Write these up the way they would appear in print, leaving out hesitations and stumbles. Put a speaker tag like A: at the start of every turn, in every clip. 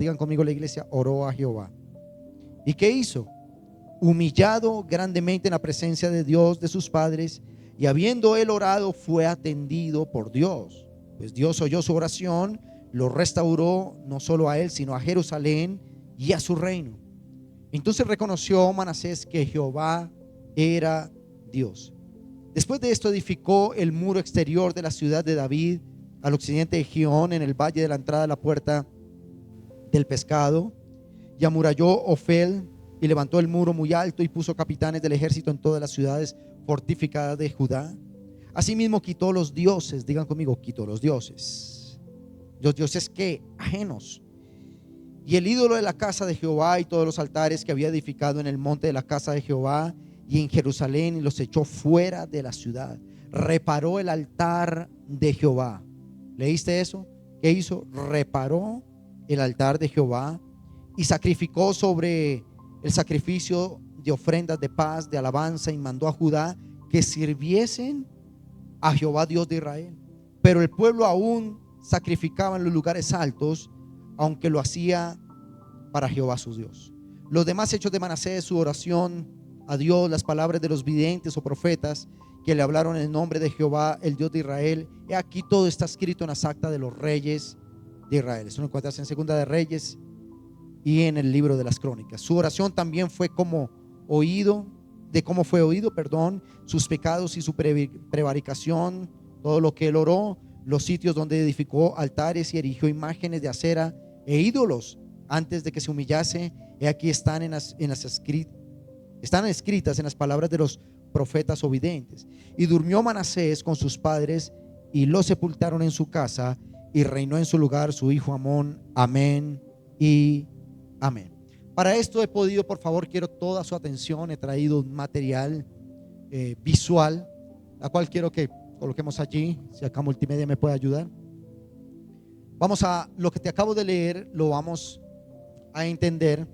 A: Digan conmigo la iglesia, oró a Jehová. ¿Y qué hizo? Humillado grandemente en la presencia de Dios, de sus padres, y habiendo él orado, fue atendido por Dios. Pues Dios oyó su oración, lo restauró no solo a él, sino a Jerusalén y a su reino. Entonces reconoció Manasés que Jehová era Dios. Después de esto edificó el muro exterior de la ciudad de David al occidente de Gihón, en el valle de la entrada de la puerta del pescado, y amuralló Ofel y levantó el muro muy alto y puso capitanes del ejército en todas las ciudades fortificadas de Judá. Asimismo quitó los dioses, digan conmigo, quitó los dioses. Los dioses que ajenos. Y el ídolo de la casa de Jehová y todos los altares que había edificado en el monte de la casa de Jehová y en Jerusalén, y los echó fuera de la ciudad. Reparó el altar de Jehová. ¿Leíste eso? ¿Qué hizo? Reparó el altar de Jehová y sacrificó sobre el sacrificio de ofrendas de paz, de alabanza, y mandó a Judá que sirviesen a Jehová Dios de Israel. Pero el pueblo aún sacrificaba en los lugares altos, aunque lo hacía para Jehová su Dios. Los demás hechos de Manasés, su oración a Dios, las palabras de los videntes o profetas que le hablaron en el nombre de Jehová, el Dios de Israel, he aquí todo está escrito en las actas de los reyes de Israel. Eso lo encuentras en Segunda de Reyes y en el libro de las Crónicas. Su oración también fue como oído, de cómo fue oído, sus pecados y su prevaricación, todo lo que él oró, los sitios donde edificó altares y erigió imágenes de acera e ídolos antes de que se humillase. He aquí están están escritas en las palabras de los profetas o videntes. Y durmió Manasés con sus padres y lo sepultaron en su casa, y reinó en su lugar su hijo Amón. Amén y amén. Para esto he podido, por favor, quiero toda su atención. He traído un material visual, la cual quiero que coloquemos allí. Si acá Multimedia me puede ayudar. Vamos a, lo que te acabo de leer, lo vamos a entender.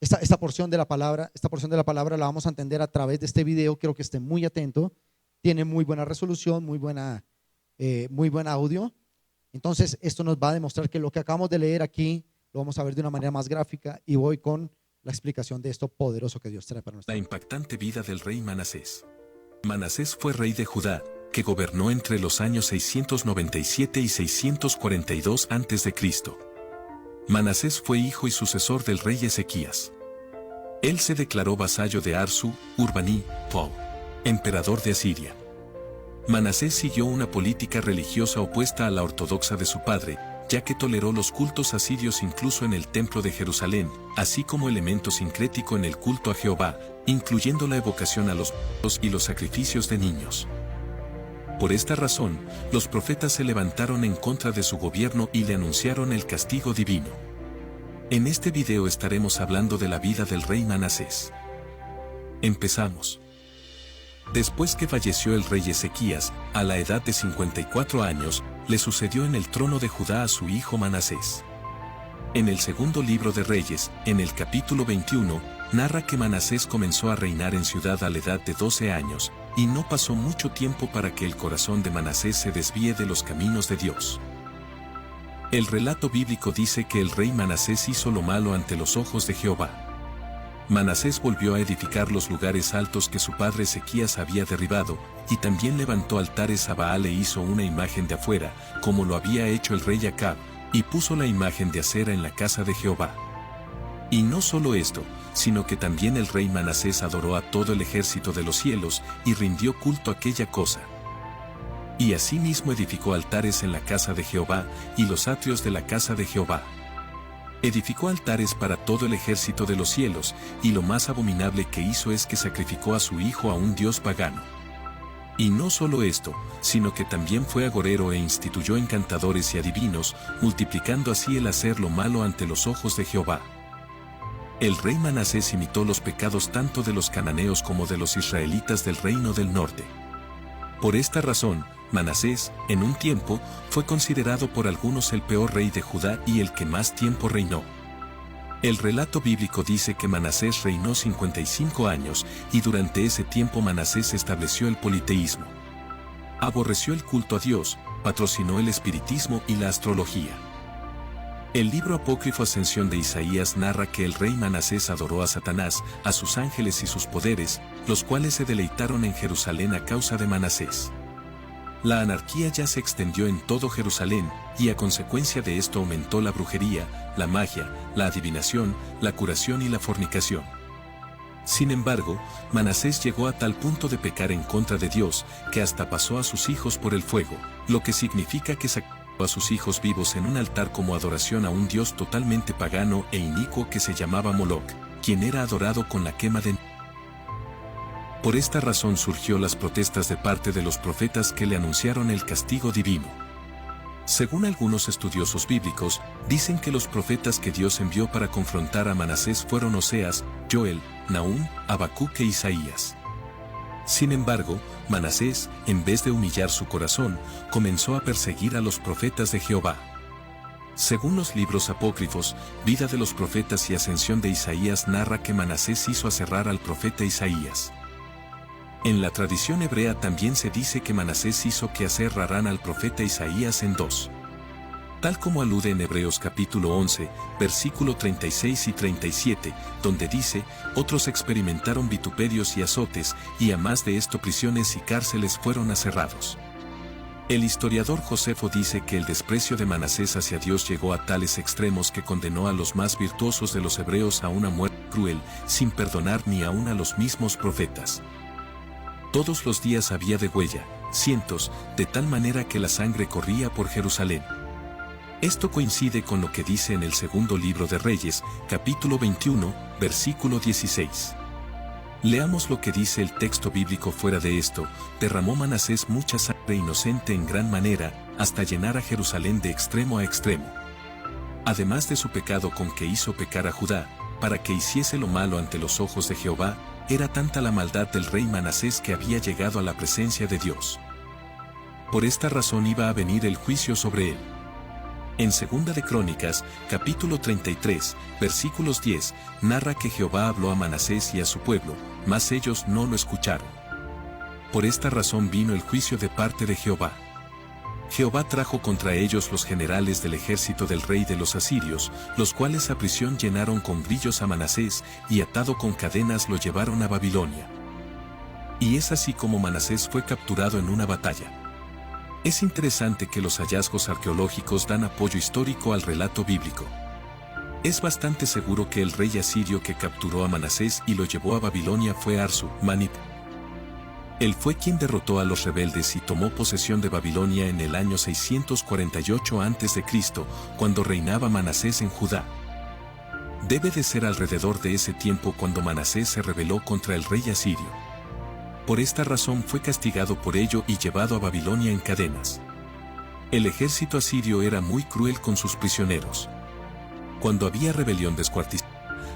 A: Esta porción de la palabra la vamos a entender a través de este video. Quiero que esté muy atento. Tiene muy buena resolución, muy buen audio. Entonces esto nos va a demostrar que lo que acabamos de leer aquí lo vamos a ver de una manera más gráfica, y voy con la explicación de esto poderoso que Dios trae para nosotros.
B: La impactante vida del rey Manasés. Manasés fue rey de Judá, que gobernó entre los años 697 y 642 a.C. Manasés fue hijo y sucesor del rey Ezequías. Él se declaró vasallo de Arsu, Urbaní, Pou, emperador de Asiria. Manasés siguió una política religiosa opuesta a la ortodoxa de su padre, ya que toleró los cultos asirios incluso en el templo de Jerusalén, así como elemento sincrético en el culto a Jehová, incluyendo la evocación a los muertos y los sacrificios de niños. Por esta razón, los profetas se levantaron en contra de su gobierno y le anunciaron el castigo divino. En este video estaremos hablando de la vida del rey Manasés. Empezamos. Después que falleció el rey Ezequías, a la edad de 54 años, le sucedió en el trono de Judá a su hijo Manasés. En el segundo libro de Reyes, en el capítulo 21, narra que Manasés comenzó a reinar en ciudad a la edad de 12 años, y no pasó mucho tiempo para que el corazón de Manasés se desvíe de los caminos de Dios. El relato bíblico dice que el rey Manasés hizo lo malo ante los ojos de Jehová. Manasés volvió a edificar los lugares altos que su padre Ezequías había derribado, y también levantó altares a Baal e hizo una imagen de afuera, como lo había hecho el rey Acab, y puso la imagen de acera en la casa de Jehová. Y no solo esto, sino que también el rey Manasés adoró a todo el ejército de los cielos y rindió culto a aquella cosa. Y asimismo edificó altares en la casa de Jehová y los atrios de la casa de Jehová. Edificó altares para todo el ejército de los cielos, y lo más abominable que hizo es que sacrificó a su hijo a un dios pagano. Y no solo esto, sino que también fue agorero e instituyó encantadores y adivinos, multiplicando así el hacer lo malo ante los ojos de Jehová. El rey Manasés imitó los pecados tanto de los cananeos como de los israelitas del reino del norte. Por esta razón, Manasés, en un tiempo, fue considerado por algunos el peor rey de Judá y el que más tiempo reinó. El relato bíblico dice que Manasés reinó 55 años, y durante ese tiempo Manasés estableció el politeísmo. Aborreció el culto a Dios, patrocinó el espiritismo y la astrología. El libro apócrifo Ascensión de Isaías narra que el rey Manasés adoró a Satanás, a sus ángeles y sus poderes, los cuales se deleitaron en Jerusalén a causa de Manasés. La anarquía ya se extendió en todo Jerusalén, y a consecuencia de esto aumentó la brujería, la magia, la adivinación, la curación y la fornicación. Sin embargo, Manasés llegó a tal punto de pecar en contra de Dios, que hasta pasó a sus hijos por el fuego, lo que significa que sacrificó a sus hijos vivos en un altar como adoración a un dios totalmente pagano e inicuo que se llamaba Moloc, quien era adorado con la quema de... Por esta razón surgió las protestas de parte de los profetas que le anunciaron el castigo divino. Según algunos estudiosos bíblicos, dicen que los profetas que Dios envió para confrontar a Manasés fueron Oseas, Joel, Nahum, Habacuc e Isaías. Sin embargo, Manasés, en vez de humillar su corazón, comenzó a perseguir a los profetas de Jehová. Según los libros apócrifos, Vida de los profetas y Ascensión de Isaías narra que Manasés hizo aserrar al profeta Isaías. En la tradición hebrea también se dice que Manasés hizo que aserraran al profeta Isaías en dos. Tal como alude en Hebreos capítulo 11, versículo 36 y 37, donde dice, otros experimentaron vituperios y azotes, y a más de esto prisiones y cárceles fueron aserrados. El historiador Josefo dice que el desprecio de Manasés hacia Dios llegó a tales extremos que condenó a los más virtuosos de los hebreos a una muerte cruel, sin perdonar ni aun a los mismos profetas. Todos los días había degüella, cientos, de tal manera que la sangre corría por Jerusalén. Esto coincide con lo que dice en el segundo libro de Reyes, capítulo 21, versículo 16. Leamos lo que dice el texto bíblico fuera de esto: derramó Manasés mucha sangre inocente en gran manera, hasta llenar a Jerusalén de extremo a extremo. Además de su pecado con que hizo pecar a Judá, para que hiciese lo malo ante los ojos de Jehová, era tanta la maldad del rey Manasés que había llegado a la presencia de Dios. Por esta razón iba a venir el juicio sobre él. En Segunda de Crónicas, capítulo 33, versículos 10, narra que Jehová habló a Manasés y a su pueblo, mas ellos no lo escucharon. Por esta razón vino el juicio de parte de Jehová. Jehová trajo contra ellos los generales del ejército del rey de los asirios, los cuales a prisión llenaron con grillos a Manasés, y atado con cadenas lo llevaron a Babilonia. Y es así como Manasés fue capturado en una batalla. Es interesante que los hallazgos arqueológicos dan apoyo histórico al relato bíblico. Es bastante seguro que el rey asirio que capturó a Manasés y lo llevó a Babilonia fue Arsu-Manip. Él fue quien derrotó a los rebeldes y tomó posesión de Babilonia en el año 648 a.C., cuando reinaba Manasés en Judá. Debe de ser alrededor de ese tiempo cuando Manasés se rebeló contra el rey asirio. Por esta razón fue castigado por ello y llevado a Babilonia en cadenas. El ejército asirio era muy cruel con sus prisioneros. Cuando había rebelión descuartizada,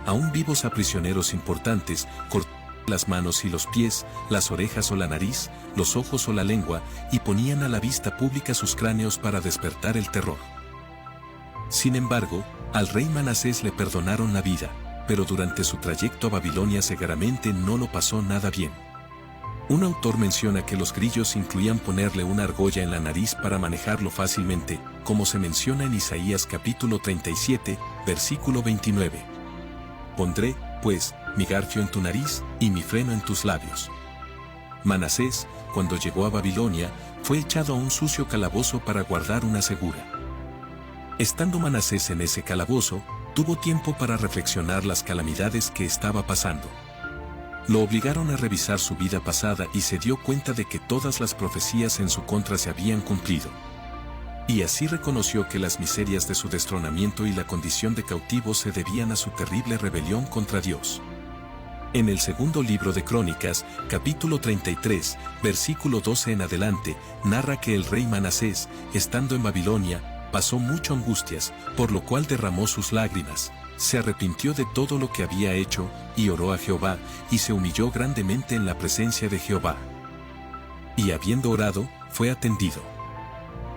B: aún vivos a prisioneros importantes, cortaban las manos y los pies, las orejas o la nariz, los ojos o la lengua, y ponían a la vista pública sus cráneos para despertar el terror. Sin embargo, al rey Manasés le perdonaron la vida, pero durante su trayecto a Babilonia seguramente no lo pasó nada bien. Un autor menciona que los grillos incluían ponerle una argolla en la nariz para manejarlo fácilmente, como se menciona en Isaías capítulo 37, versículo 29. Pondré, pues, mi garfio en tu nariz y mi freno en tus labios. Manasés, cuando llegó a Babilonia, fue echado a un sucio calabozo para guardar una segura. Estando Manasés en ese calabozo, tuvo tiempo para reflexionar las calamidades que estaba pasando. Lo obligaron a revisar su vida pasada y se dio cuenta de que todas las profecías en su contra se habían cumplido. Y así reconoció que las miserias de su destronamiento y la condición de cautivo se debían a su terrible rebelión contra Dios. En el segundo libro de Crónicas, capítulo 33, versículo 12 en adelante, narra que el rey Manasés, estando en Babilonia, pasó mucho angustias, por lo cual derramó sus lágrimas. Se arrepintió de todo lo que había hecho, y oró a Jehová, y se humilló grandemente en la presencia de Jehová. Y habiendo orado, fue atendido.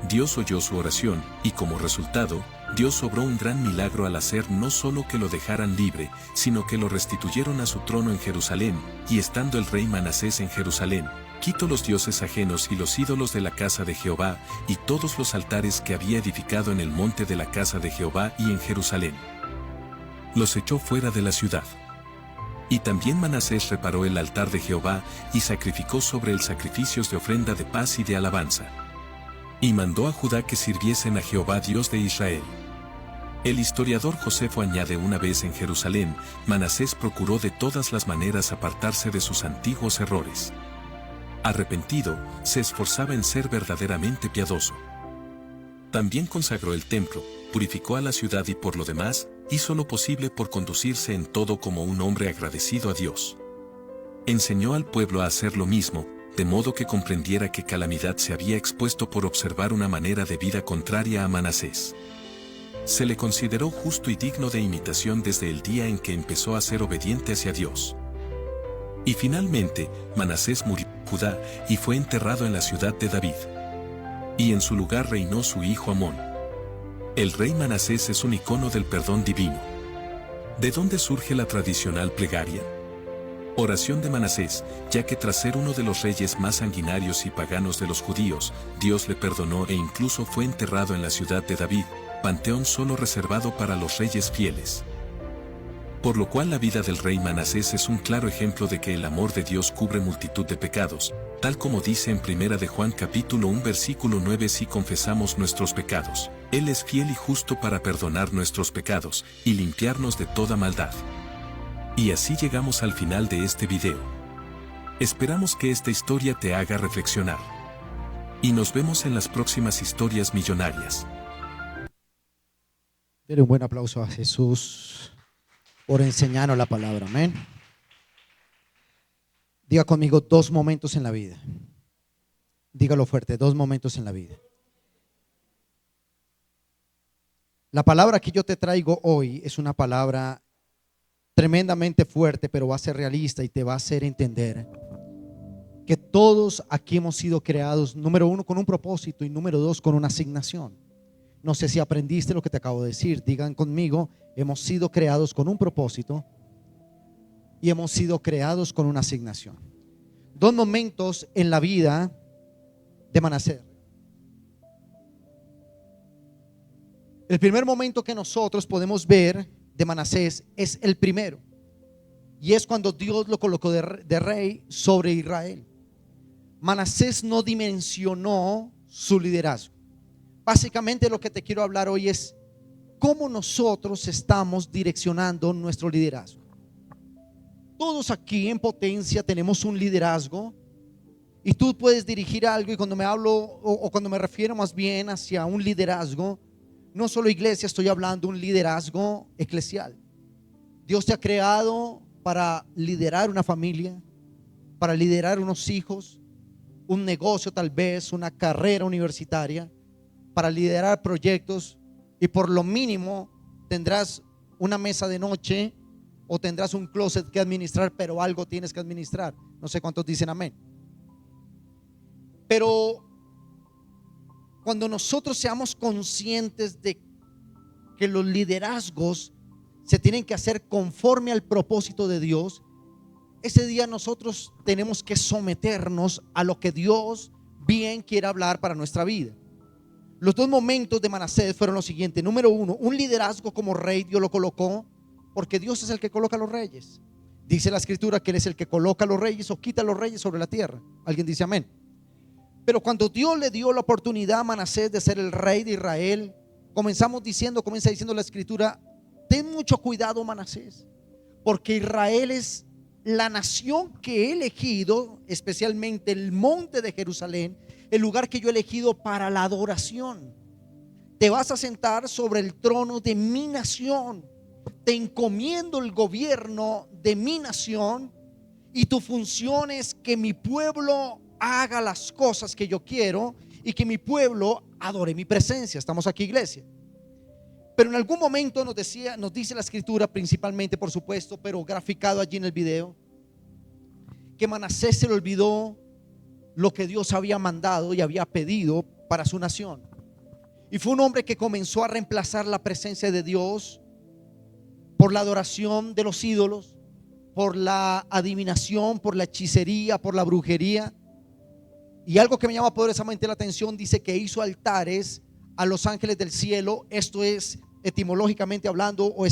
B: Dios oyó su oración, y como resultado, Dios obró un gran milagro al hacer no solo que lo dejaran libre, sino que lo restituyeron a su trono en Jerusalén, y estando el rey Manasés en Jerusalén, Quitó los dioses ajenos y los ídolos de la casa de Jehová, y todos los altares que había edificado en el monte de la casa de Jehová y en Jerusalén. Los echó fuera de la ciudad. Y también Manasés reparó el altar de Jehová, y sacrificó sobre él sacrificios de ofrenda de paz y de alabanza. Y mandó a Judá que sirviesen a Jehová Dios de Israel. El historiador Josefo añade: una vez en Jerusalén, Manasés procuró de todas las maneras apartarse de sus antiguos errores. Arrepentido, se esforzaba en ser verdaderamente piadoso. También consagró el templo, purificó a la ciudad y por lo demás, hizo lo posible por conducirse en todo como un hombre agradecido a Dios. Enseñó al pueblo a hacer lo mismo, de modo que comprendiera qué calamidad se había expuesto por observar una manera de vida contraria a Manasés. Se le consideró justo y digno de imitación desde el día en que empezó a ser obediente hacia Dios. Y finalmente, Manasés murió en Judá y fue enterrado en la ciudad de David. Y en su lugar reinó su hijo Amón. El rey Manasés es un icono del perdón divino. ¿De dónde surge la tradicional plegaria? Oración de Manasés, ya que tras ser uno de los reyes más sanguinarios y paganos de los judíos, Dios le perdonó e incluso fue enterrado en la ciudad de David, panteón solo reservado para los reyes fieles. Por lo cual la vida del rey Manasés es un claro ejemplo de que el amor de Dios cubre multitud de pecados, tal como dice en 1 de Juan capítulo 1 versículo 9: si confesamos nuestros pecados, Él es fiel y justo para perdonar nuestros pecados y limpiarnos de toda maldad. Y así llegamos al final de este video. Esperamos que esta historia te haga reflexionar. Y nos vemos en las próximas historias millonarias.
A: Dele un buen aplauso a Jesús por enseñarnos la palabra. Amén. Diga conmigo: 2 momentos en la vida. Dígalo fuerte: 2 momentos en la vida. La palabra que yo te traigo hoy es una palabra tremendamente fuerte, pero va a ser realista y te va a hacer entender que todos aquí hemos sido creados, número 1, con un propósito, y número 2, con una asignación. No sé si aprendiste lo que te acabo de decir. Digan conmigo: hemos sido creados con un propósito y hemos sido creados con una asignación. 2 momentos en la vida de Manasés. El primer momento que nosotros podemos ver de Manasés es el primero, y es cuando Dios lo colocó de rey sobre Israel. Manasés no dimensionó su liderazgo. Básicamente lo que te quiero hablar hoy es cómo nosotros estamos direccionando nuestro liderazgo. Todos aquí en Potencia tenemos un liderazgo, y tú puedes dirigir algo, y cuando me hablo o cuando me refiero más bien hacia un liderazgo, no solo iglesia, estoy hablando de un liderazgo eclesial. Dios te ha creado para liderar una familia, para liderar unos hijos, un negocio, tal vez una carrera universitaria, para liderar proyectos, y por lo mínimo tendrás una mesa de noche o tendrás un closet que administrar, pero algo tienes que administrar. No sé cuántos dicen amén. Pero cuando nosotros seamos conscientes de que los liderazgos se tienen que hacer conforme al propósito de Dios, ese día nosotros tenemos que someternos a lo que Dios bien quiere hablar para nuestra vida. Los 2 momentos de Manasés fueron los siguientes. Número 1, un liderazgo como rey. Dios lo colocó porque Dios es el que coloca a los reyes. Dice la escritura que Él es el que coloca a los reyes o quita a los reyes sobre la tierra. ¿Alguien dice amén? Pero cuando Dios le dio la oportunidad a Manasés de ser el rey de Israel, comienza diciendo la escritura: ten mucho cuidado, Manasés, porque Israel es la nación que he elegido, especialmente el monte de Jerusalén, el lugar que yo he elegido para la adoración. Te vas a sentar sobre el trono de mi nación. Te encomiendo el gobierno de mi nación, y tu función es que mi pueblo haga las cosas que yo quiero y que mi pueblo adore mi presencia. Estamos aquí, iglesia. Pero en algún momento nos dice la escritura, principalmente, por supuesto, pero graficado allí en el video, que Manasés se le olvidó lo que Dios había mandado y había pedido para su nación. Y fue un hombre que comenzó a reemplazar la presencia de Dios por la adoración de los ídolos, por la adivinación, por la hechicería, por la brujería. Y algo que me llama poderosamente la atención, dice que hizo altares a los ángeles del cielo. Esto es etimológicamente hablando o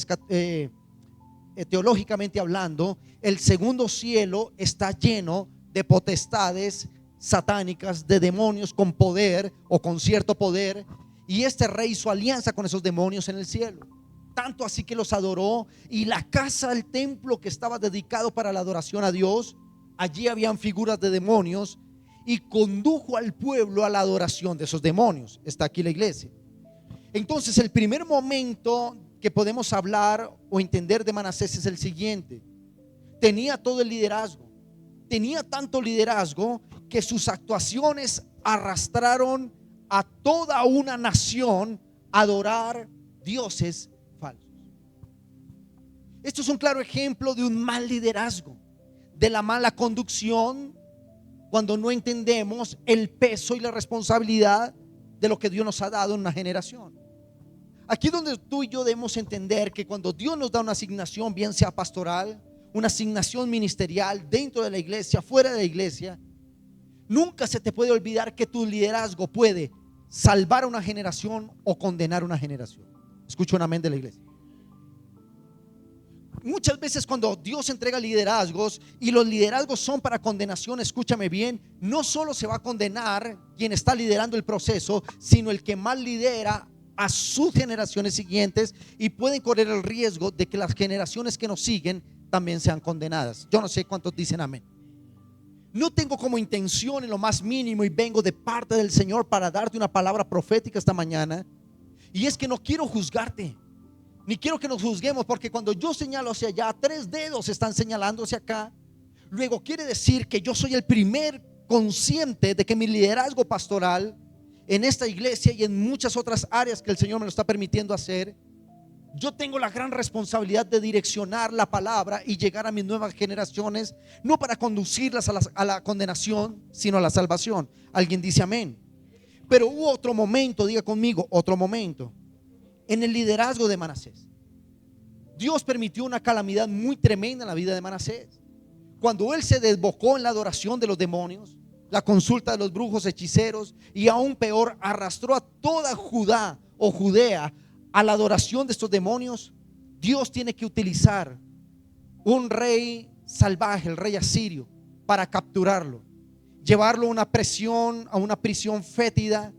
A: teológicamente hablando, el segundo cielo está lleno de potestades satánicas, de demonios con poder o con cierto poder, y este rey hizo alianza con esos demonios en el cielo, tanto así que los adoró. Y la casa, el templo que estaba dedicado para la adoración a Dios, allí habían figuras de demonios, y condujo al pueblo a la adoración de esos demonios. Está aquí la iglesia. Entonces el primer momento que podemos hablar o entender de Manasés es el siguiente: tenía todo el liderazgo, tenía tanto liderazgo que sus actuaciones arrastraron a toda una nación a adorar dioses falsos. Esto es un claro ejemplo de un mal liderazgo, de la mala conducción, cuando no entendemos el peso y la responsabilidad de lo que Dios nos ha dado en una generación. Aquí es donde tú y yo debemos entender que cuando Dios nos da una asignación, bien sea pastoral, una asignación ministerial dentro de la iglesia, fuera de la iglesia, nunca se te puede olvidar que tu liderazgo puede salvar a una generación o condenar a una generación. Escucha un amén de la iglesia. Muchas veces cuando Dios entrega liderazgos y los liderazgos son para condenación, escúchame bien, no solo se va a condenar quien está liderando el proceso, sino el que mal lidera a sus generaciones siguientes, y pueden correr el riesgo de que las generaciones que nos siguen también sean condenadas. Yo no sé cuántos dicen amén. No tengo como intención en lo más mínimo, y vengo de parte del Señor para darte una palabra profética esta mañana, y es que no quiero juzgarte, ni quiero que nos juzguemos, porque cuando yo señalo hacia allá, 3 dedos están señalando hacia acá. Luego quiere decir que yo soy el primer consciente de que mi liderazgo pastoral en esta iglesia y en muchas otras áreas que el Señor me lo está permitiendo hacer, yo tengo la gran responsabilidad de direccionar la palabra y llegar a mis nuevas generaciones, no para conducirlas a la condenación, sino a la salvación. Alguien dice amén. Pero hubo otro momento, diga conmigo, otro momento en el liderazgo de Manasés. Dios permitió una calamidad muy tremenda en la vida de Manasés. Cuando él se desbocó en la adoración de los demonios, la consulta de los brujos, hechiceros, y aún peor, arrastró a toda Judá o Judea a la adoración de estos demonios, Dios tiene que utilizar un rey salvaje, el rey asirio, para capturarlo, llevarlo a una prisión fétida,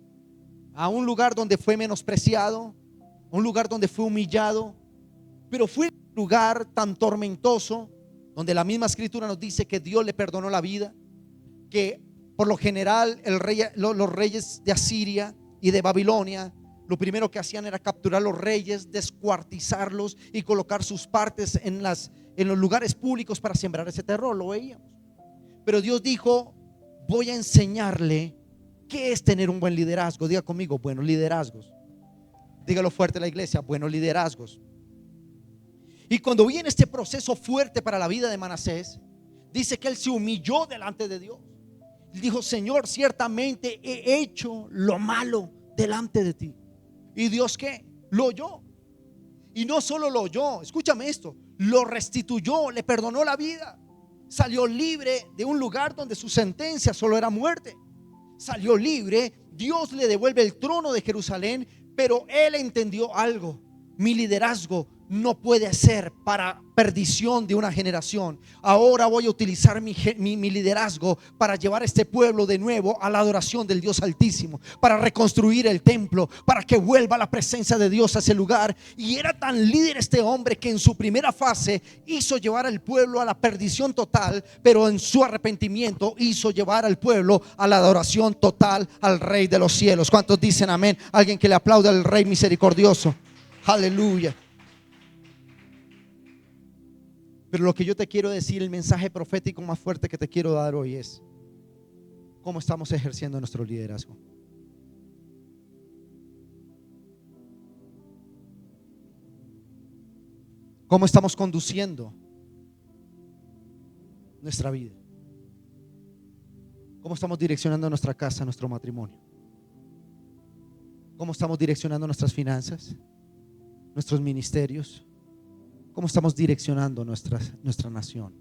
A: a un lugar donde fue menospreciado, un lugar donde fue humillado. Pero fue un lugar tan tormentoso, donde la misma escritura nos dice que Dios le perdonó la vida, que por lo general los reyes de Asiria y de Babilonia, lo primero que hacían era capturar a los reyes, descuartizarlos y colocar sus partes en los lugares públicos para sembrar ese terror. Lo veíamos. Pero Dios dijo: voy a enseñarle qué es tener un buen liderazgo. Diga conmigo, buenos liderazgos. Dígalo fuerte a la iglesia, buenos liderazgos. Y cuando viene este proceso fuerte para la vida de Manasés, dice que él se humilló delante de Dios. Dijo: Señor, ciertamente he hecho lo malo delante de ti. ¿Y Dios qué? Lo oyó. Y no solo lo oyó, escúchame esto, lo restituyó, le perdonó la vida. Salió libre de un lugar donde su sentencia solo era muerte. Salió libre, Dios le devuelve el trono de Jerusalén. Pero él entendió algo: mi liderazgo no puede ser para perdición de una generación. Ahora voy a utilizar mi liderazgo para llevar a este pueblo de nuevo a la adoración del Dios Altísimo, para reconstruir el templo, para que vuelva la presencia de Dios a ese lugar. Y era tan líder este hombre que en su primera fase hizo llevar al pueblo a la perdición total, pero en su arrepentimiento hizo llevar al pueblo a la adoración total al Rey de los cielos. ¿Cuántos dicen amén? Alguien que le aplaude al Rey misericordioso. Aleluya. Pero lo que yo te quiero decir, el mensaje profético más fuerte que te quiero dar hoy es: ¿cómo estamos ejerciendo nuestro liderazgo? ¿Cómo estamos conduciendo nuestra vida? ¿Cómo estamos direccionando nuestra casa, nuestro matrimonio? ¿Cómo estamos direccionando nuestras finanzas, nuestros ministerios? ¿Cómo estamos direccionando nuestra nación?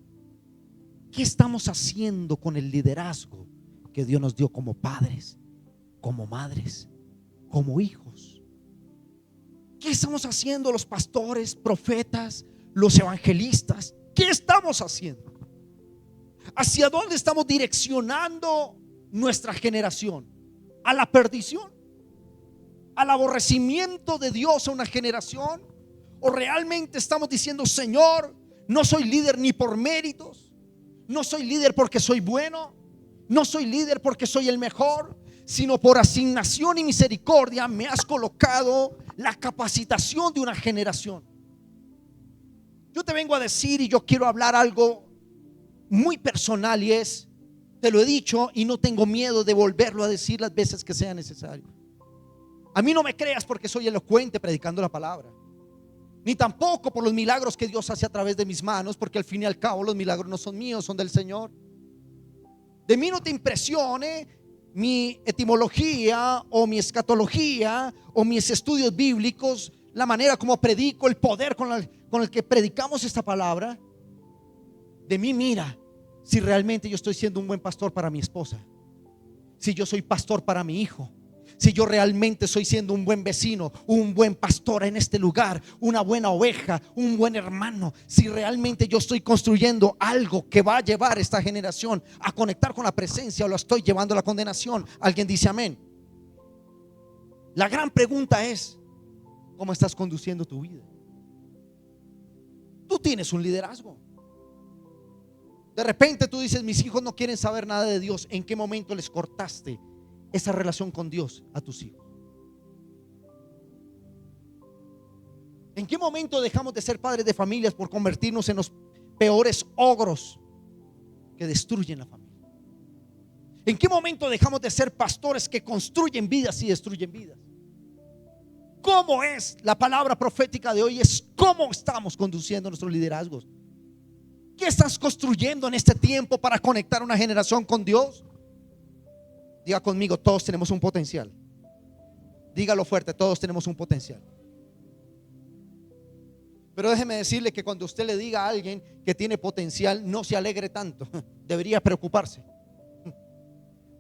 A: ¿Qué estamos haciendo con el liderazgo que Dios nos dio como padres, como madres, como hijos. ¿Qué estamos haciendo los pastores, profetas, los evangelistas? ¿Qué estamos haciendo? ¿Hacia dónde estamos direccionando nuestra generación? ¿A la perdición? ¿Al aborrecimiento de Dios a una generación? ¿O realmente estamos diciendo: Señor, no soy líder ni por méritos, no soy líder porque soy bueno, no soy líder porque soy el mejor, sino por asignación y misericordia me has colocado la capacitación de una generación? Yo te vengo a decir, y yo quiero hablar algo muy personal, y es, te lo he dicho y no tengo miedo de volverlo a decir las veces que sea necesario. A mí no me creas porque soy elocuente predicando la palabra, ni tampoco por los milagros que Dios hace a través de mis manos, porque al fin y al cabo los milagros no son míos, son del Señor. De mí no te impresione mi etimología o mi escatología o mis estudios bíblicos, la manera como predico, el poder con el que predicamos esta palabra. De mí mira si realmente yo estoy siendo un buen pastor para mi esposa, si yo soy pastor para mi hijo, si yo realmente estoy siendo un buen vecino, un buen pastor en este lugar, una buena oveja, un buen hermano, si realmente yo estoy construyendo algo que va a llevar a esta generación a conectar con la presencia, o lo estoy llevando a la condenación. Alguien dice amén. La gran pregunta es: ¿cómo estás conduciendo tu vida? Tú tienes un liderazgo. De repente tú dices: mis hijos no quieren saber nada de Dios. ¿En qué momento les cortaste esa relación con Dios a tus hijos? ¿En qué momento dejamos de ser padres de familias por convertirnos en los peores ogros que destruyen la familia? ¿En qué momento dejamos de ser pastores que construyen vidas y destruyen vidas? ¿Cómo es la palabra profética de hoy? Es cómo estamos conduciendo nuestros liderazgos. ¿Qué estás construyendo en este tiempo para conectar una generación con Dios? Diga conmigo: todos tenemos un potencial. Dígalo fuerte: todos tenemos un potencial. Pero déjeme decirle que cuando usted le diga a alguien que tiene potencial, no se alegre tanto. Debería preocuparse.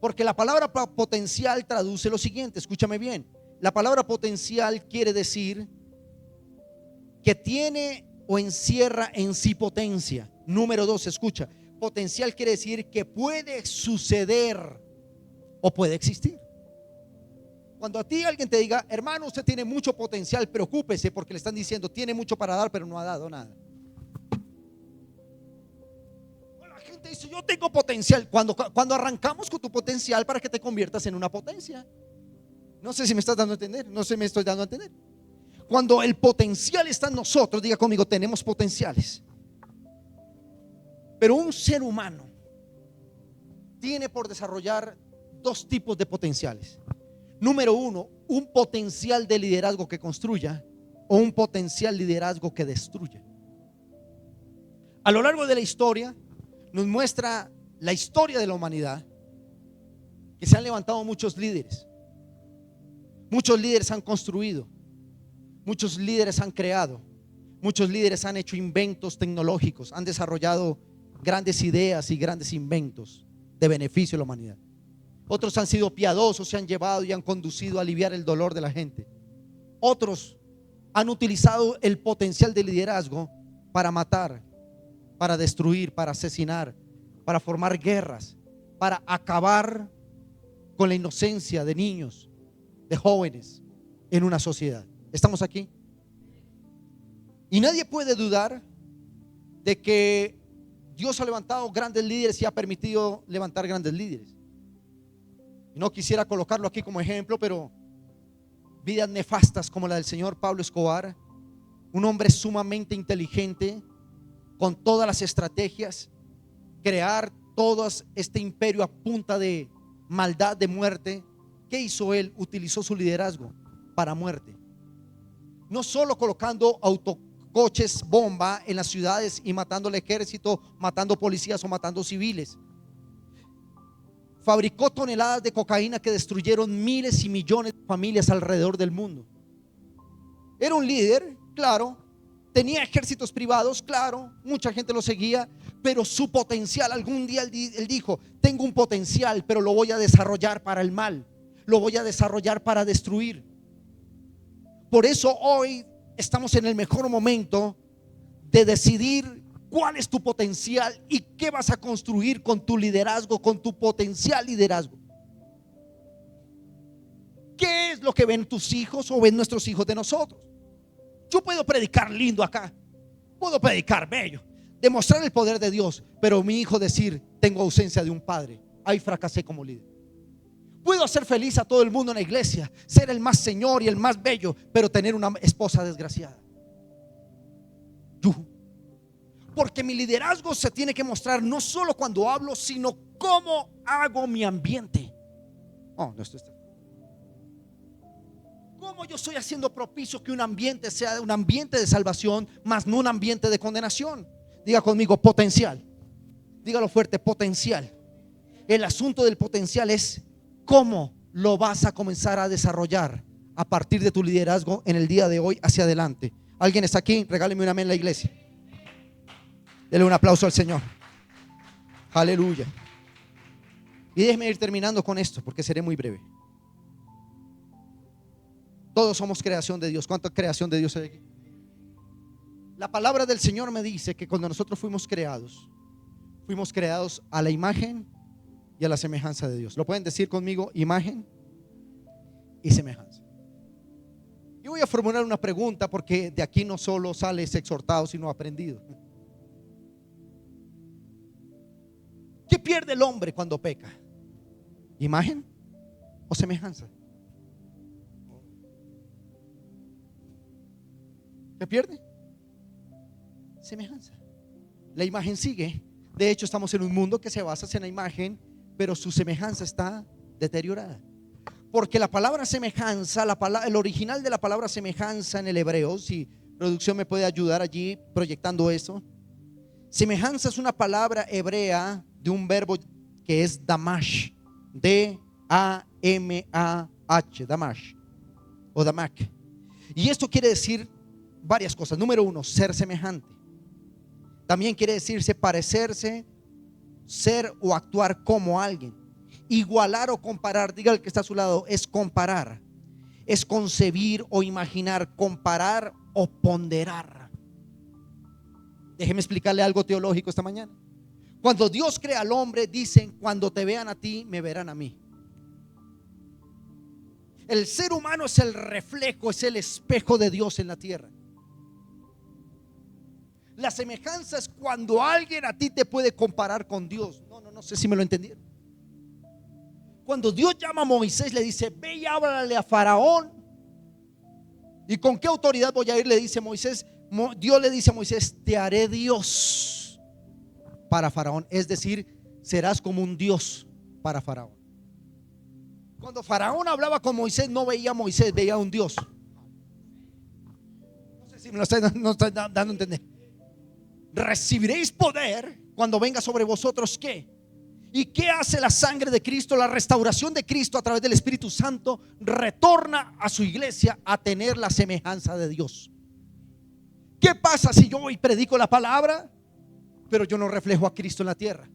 A: Porque la palabra potencial traduce lo siguiente, escúchame bien. La palabra potencial quiere decir que tiene o encierra en sí potencia. Número 2, escucha. Potencial quiere decir que puede suceder o puede existir. Cuando a ti alguien te diga: hermano, usted tiene mucho potencial, preocúpese, porque le están diciendo: tiene mucho para dar, pero no ha dado nada. La gente dice: yo tengo potencial. Cuando arrancamos con tu potencial para que te conviertas en una potencia. No sé si me estás dando a entender. No sé si me estoy dando a entender. Cuando el potencial está en nosotros, diga conmigo: tenemos potenciales. Pero un ser humano tiene por desarrollar dos tipos de potenciales. Número 1, un potencial de liderazgo que construya, o un potencial liderazgo que destruya. A lo largo de la historia nos muestra la historia de la humanidad, que se han levantado muchos líderes. Muchos líderes han construido, muchos líderes han creado, muchos líderes han hecho inventos tecnológicos, han desarrollado grandes ideas y grandes inventos de beneficio a la humanidad. Otros han sido piadosos, se han llevado y han conducido a aliviar el dolor de la gente. Otros han utilizado el potencial de liderazgo para matar, para destruir, para asesinar, para formar guerras, para acabar con la inocencia de niños, de jóvenes en una sociedad. ¿Estamos aquí? Y nadie puede dudar de que Dios ha levantado grandes líderes y ha permitido levantar grandes líderes. No quisiera colocarlo aquí como ejemplo, pero vidas nefastas como la del señor Pablo Escobar, un hombre sumamente inteligente, con todas las estrategias, crear todo este imperio a punta de maldad, de muerte. ¿Qué hizo él? Utilizó su liderazgo para muerte. No solo colocando autocoches bomba en las ciudades y matando al ejército, matando policías o matando civiles. Fabricó toneladas de cocaína que destruyeron miles y millones de familias alrededor del mundo. Era un líder, claro, Tenía ejércitos privados, claro, mucha gente lo seguía, pero su potencial, algún día él dijo: tengo un potencial, pero lo voy a desarrollar para el mal, lo voy a desarrollar para destruir. Por eso hoy estamos en el mejor momento de decidir cuál es tu potencial y qué vas a construir con tu liderazgo, con tu potencial liderazgo. ¿Qué es lo que ven tus hijos o ven nuestros hijos de nosotros? Yo puedo predicar lindo acá, puedo predicar bello, demostrar el poder de Dios, pero mi hijo decir: tengo ausencia de un padre, ahí fracasé como líder. Puedo hacer feliz a todo el mundo en la iglesia, ser el más señor y el más bello, pero tener una esposa desgraciada. Porque mi liderazgo se tiene que mostrar no solo cuando hablo, sino cómo hago mi ambiente. Cómo yo estoy haciendo propicio que un ambiente sea un ambiente de salvación, más no un ambiente de condenación. Diga conmigo: potencial. Dígalo fuerte: potencial. El asunto del potencial es cómo lo vas a comenzar a desarrollar a partir de tu liderazgo en el día de hoy hacia adelante. ¿Alguien está aquí? Regáleme un amén en la iglesia. Dele un aplauso al Señor. Aleluya. Y déjeme ir terminando con esto, porque seré muy breve. Todos somos creación de Dios. ¿Cuánta creación de Dios hay aquí? La palabra del Señor me dice que cuando nosotros fuimos creados a la imagen y a la semejanza de Dios. ¿Lo pueden decir conmigo? Imagen y semejanza. Yo voy a formular una pregunta, porque de aquí no solo sales exhortado, sino aprendido. ¿Qué pierde el hombre cuando peca? ¿Imagen o semejanza? ¿Qué pierde? Semejanza. La imagen sigue. De hecho, estamos en un mundo que se basa en la imagen, pero su semejanza está deteriorada. Porque la palabra semejanza, el original de la palabra semejanza en el hebreo, si producción me puede ayudar allí proyectando eso. Semejanza es una palabra hebrea de un verbo que es damash, D-A-M-A-H, damash o damak. Y esto quiere decir varias cosas. Número uno, ser semejante. También quiere decirse parecerse, ser o actuar como alguien. Igualar o comparar, diga el que está a su lado, es comparar, es concebir o imaginar, comparar o ponderar. Déjeme explicarle algo teológico esta mañana. Cuando Dios crea al hombre, dicen: cuando te vean a ti, me verán a mí. El ser humano es el reflejo, es el espejo de Dios en la tierra. La semejanza es cuando alguien a ti te puede comparar con Dios. No sé si me lo entendieron. Cuando Dios llama a Moisés, le dice: ve y háblale a Faraón. ¿Y con qué autoridad voy a ir? Le dice Moisés. Dios le dice a Moisés: te haré Dios para Faraón. Es decir, serás como un Dios para Faraón. Cuando Faraón hablaba con Moisés, no veía a Moisés, veía a un Dios. No sé si me lo estoy dando a entender. Recibiréis poder cuando venga sobre vosotros. ¿Qué? ¿Y qué hace la sangre de Cristo? La restauración de Cristo a través del Espíritu Santo retorna a su iglesia a tener la semejanza de Dios. ¿Qué pasa si yo hoy predico la palabra, pero yo no reflejo a Cristo en la tierra?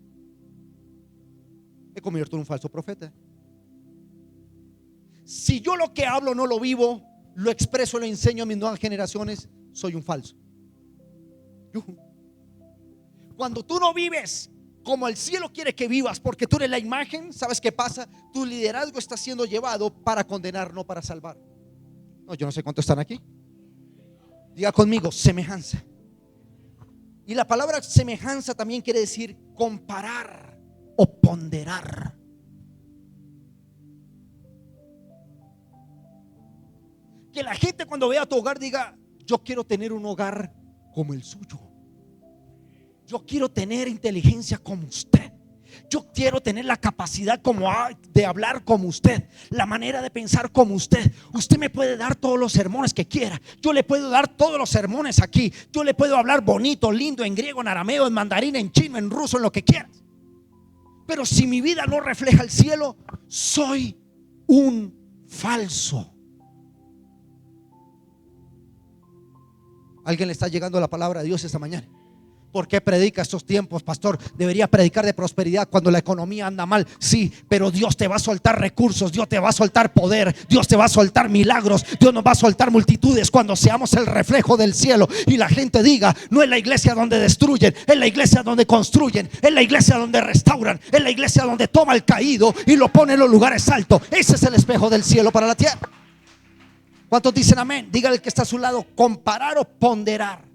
A: Me convierto en un falso profeta. Si yo lo que hablo no lo vivo, lo expreso, lo enseño a mis nuevas generaciones, soy un falso. Cuando tú no vives como el cielo quiere que vivas, porque tú eres la imagen, ¿sabes qué pasa? Tu liderazgo está siendo llevado para condenar, no para salvar. No, yo no sé cuántos están aquí. Diga conmigo: semejanza. Y la palabra semejanza también quiere decir comparar o ponderar. Que la gente cuando vea tu hogar diga: yo quiero tener un hogar como el suyo. Yo quiero tener inteligencia como usted. Yo quiero tener la capacidad de hablar como usted, la manera de pensar como usted. Usted me puede dar todos los sermones que quiera. Yo le puedo dar todos los sermones aquí. Yo le puedo hablar bonito, lindo, en griego, en arameo, en mandarín, en chino, en ruso, en lo que quieras. Pero si mi vida no refleja el cielo, soy un falso. ¿Alguien le está llegando la palabra de Dios esta mañana? ¿Por qué predica estos tiempos, pastor? Debería predicar de prosperidad cuando la economía anda mal. Sí, pero Dios te va a soltar recursos, Dios te va a soltar poder, Dios te va a soltar milagros, Dios nos va a soltar multitudes cuando seamos el reflejo del cielo. Y la gente diga: no es la iglesia donde destruyen, es la iglesia donde construyen, es la iglesia donde restauran, es la iglesia donde toma al caído y lo pone en los lugares altos. Ese es el espejo del cielo para la tierra. ¿Cuántos dicen amén? Dígale al que está a su lado: comparar o ponderar.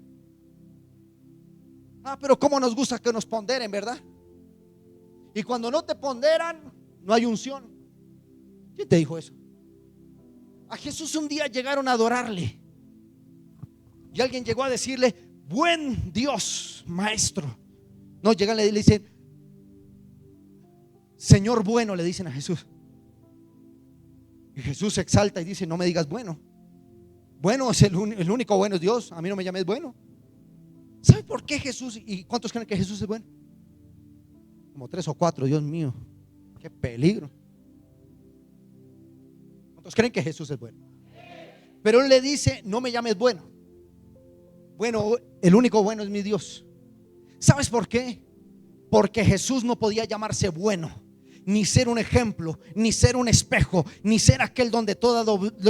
A: Pero cómo nos gusta que nos ponderen, ¿verdad? Y cuando no te ponderan, no hay unción. ¿Quién te dijo eso? A Jesús un día llegaron a adorarle y alguien llegó a decirle: buen Dios, maestro. No, llegan y le dicen: Señor bueno, le dicen a Jesús. Y Jesús se exalta y dice: no me digas bueno. Bueno es el único bueno es Dios. A mí no me llames bueno. ¿Sabe por qué Jesús? ¿Y cuántos creen que Jesús es bueno? Como 3 o 4, Dios mío, qué peligro. ¿Cuántos creen que Jesús es bueno? Pero Él le dice: no me llames bueno. Bueno, el único bueno es mi Dios. ¿Sabes por qué? Porque Jesús no podía llamarse bueno, ni ser un ejemplo, ni ser un espejo, ni ser aquel donde toda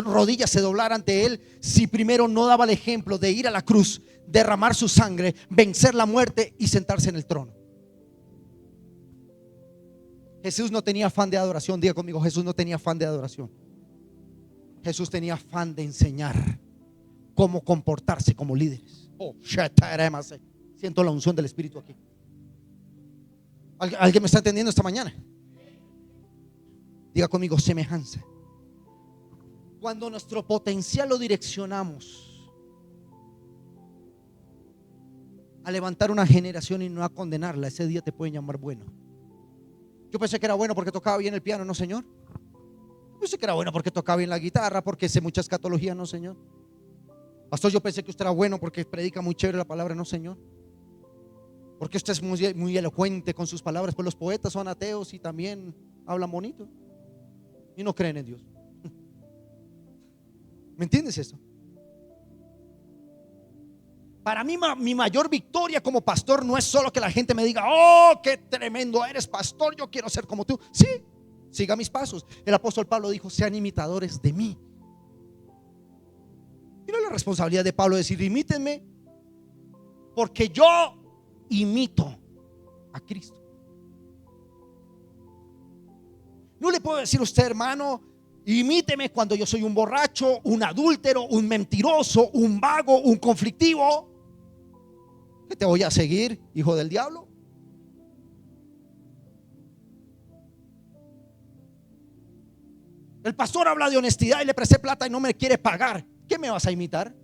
A: rodilla se doblara ante Él, si primero no daba el ejemplo de ir a la cruz, derramar su sangre, vencer la muerte y sentarse en el trono. Jesús no tenía afán de adoración. Diga conmigo: Jesús no tenía afán de adoración. Jesús tenía afán de enseñar cómo comportarse como líderes. Siento la unción del Espíritu aquí. ¿Alguien me está entendiendo esta mañana? Diga conmigo: semejanza. Cuando nuestro potencial lo direccionamos a levantar una generación y no a condenarla, ese día te pueden llamar bueno. Yo pensé que era bueno porque tocaba bien el piano, no señor. Yo pensé que era bueno porque tocaba bien la guitarra, porque sé mucha escatología, no señor. Pastor, yo pensé que usted era bueno porque predica muy chévere la palabra, no señor. Porque usted es muy elocuente con sus palabras. Pues los poetas son ateos y también hablan bonito y no creen en Dios. ¿Me entiendes eso? Para mí mi mayor victoria como pastor no es solo que la gente me diga: oh, qué tremendo eres, pastor, yo quiero ser como tú. Sí, siga mis pasos. El apóstol Pablo dijo: sean imitadores de mí. Mira la responsabilidad de Pablo: decir: imítenme porque yo imito a Cristo. No le puedo decir a usted, hermano: imíteme cuando yo soy un borracho, un adúltero, un mentiroso, un vago, un conflictivo. ¿Qué te voy a seguir, hijo del diablo? El pastor habla de honestidad y le presté plata y no me quiere pagar. ¿Qué me vas a imitar?